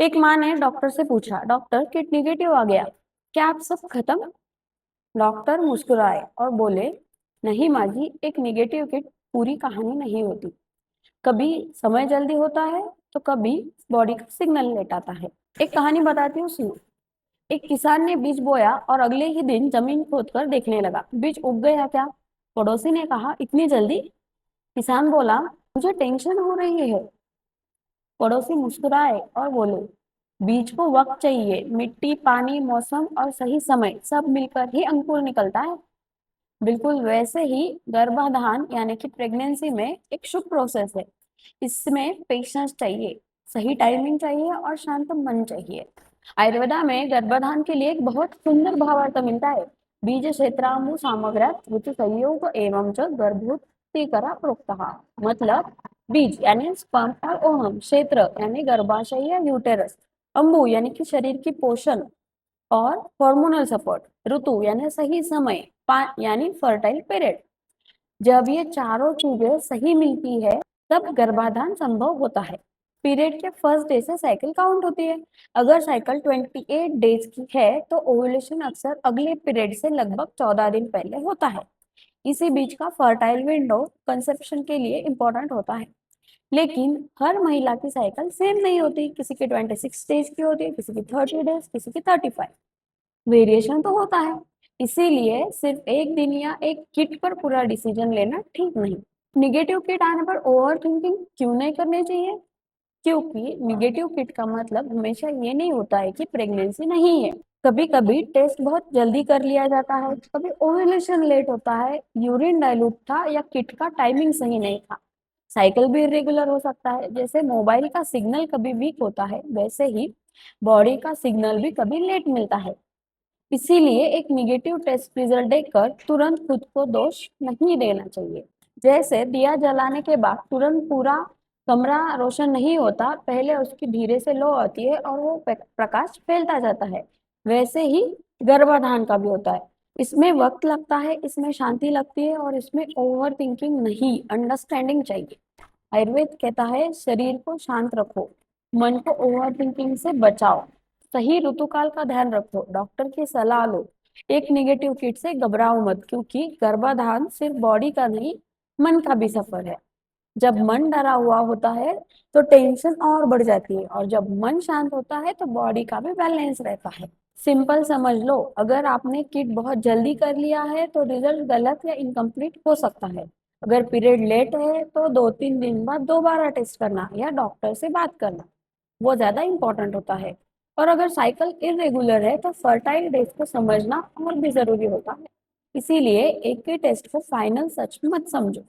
एक माँ ने डॉक्टर से पूछा, डॉक्टर किट निगेटिव आ गया, क्या आप सब खत्म? डॉक्टर मुस्कुराए और बोले, नहीं माँ जी, एक निगेटिव किट पूरी कहानी नहीं होती। कभी समय जल्दी होता है तो कभी बॉडी का सिग्नल लेट आता है। एक कहानी बताती हूँ, सुनो। एक किसान ने बीज बोया और अगले ही दिन जमीन खोदकर देखने लगा, बीज उग गया क्या? पड़ोसी ने कहा, इतनी जल्दी? किसान बोला, मुझे टेंशन हो रही है। पड़ोसी मुस्कुराए और बोले, बीज को वक्त चाहिए, मिट्टी, पानी, मौसम और सही समय सब मिलकर ही अंकुर निकलता है। बिल्कुल वैसे ही गर्भाधान यानी कि प्रेगनेंसी में एक शुभ प्रोसेस है। इसमें पेशेंस चाहिए, सही टाइमिंग चाहिए और शांत मन चाहिए। आयुर्वेदा में गर्भाधान के लिए एक बहुत सुंदर भावार्थ मिलता है। बीज क्षेत्रामु सामग्र्यात ऋतु संयोग एवं च गर्भोत्तिकरा प्रोक्तः। मतलब बीज यानी स्पर्म और ओहम, क्षेत्र यानी गर्भाशय या यूटेरस, अंबु यानी कि शरीर की पोषण और हार्मोनल सपोर्ट, ऋतु यानी सही समय, यानी फर्टाइल पीरियड। जब ये चारों चीजें सही मिलती है तब गर्भाधान संभव होता है। पीरियड के फर्स्ट डे से साइकिल काउंट होती है। अगर साइकिल 28 डेज की है तो ओव्यूलेशन अक्सर अगले पीरियड से लगभग 14 दिन पहले होता है। इसी बीच का फर्टाइल विंडो कंसेप्शन के लिए इंपॉर्टेंट होता है। लेकिन हर महिला की साइकिल सेम नहीं होती, किसी की 26 डेज की होती है, किसी की 30 डेज, किसी की 35। वेरिएशन तो होता है। इसीलिए सिर्फ एक दिन या एक किट पर पूरा डिसीजन लेना ठीक नहीं। निगेटिव किट आने पर ओवर थिंकिंग क्यों नहीं करनी चाहिए? क्योंकि निगेटिव किट का मतलब हमेशा ये नहीं होता है कि प्रेगनेंसी नहीं है। कभी कभी टेस्ट बहुत जल्दी कर लिया जाता है, कभी ओव्यूलेशन लेट होता है, यूरिन डाइल्यूट था या किट का टाइमिंग सही नहीं था। साइकिल भी इरेगुलर हो सकता है। जैसे मोबाइल का सिग्नल कभी वीक होता है, वैसे ही बॉडी का सिग्नल भी कभी लेट मिलता है। इसीलिए एक निगेटिव टेस्ट रिजल्ट देखकर तुरंत खुद को दोष नहीं देना चाहिए। जैसे दिया जलाने के बाद तुरंत पूरा कमरा रोशन नहीं होता, पहले उसकी धीरे से लो आती है और वो प्रकाश फैलता जाता है। वैसे ही गर्भाधान का भी होता है। इसमें वक्त लगता है, इसमें शांति लगती है और इसमें ओवर थिंकिंग नहीं, अंडरस्टैंडिंग चाहिए। आयुर्वेद कहता है, शरीर को शांत रखो, मन को ओवर थिंकिंग से बचाओ, सही ऋतुकाल का ध्यान रखो, डॉक्टर की सलाह लो। एक निगेटिव किट से घबराओ मत, क्योंकि गर्भाधान सिर्फ बॉडी का नहीं, मन का भी सफर है। जब मन डरा हुआ होता है तो टेंशन और बढ़ जाती है, और जब मन शांत होता है तो बॉडी का भी बैलेंस रहता है। सिंपल समझ लो, अगर आपने किट बहुत जल्दी कर लिया है तो रिजल्ट गलत या इनकम्प्लीट हो सकता है। अगर पीरियड लेट है तो 2-3 दिन बाद दोबारा टेस्ट करना या डॉक्टर से बात करना, वो ज्यादा इंपॉर्टेंट होता है। और अगर साइकिल इरेगुलर है तो फर्टाइल डेज को समझना और भी जरूरी होता है। इसीलिए एक ही टेस्ट को फाइनल सच मत समझो।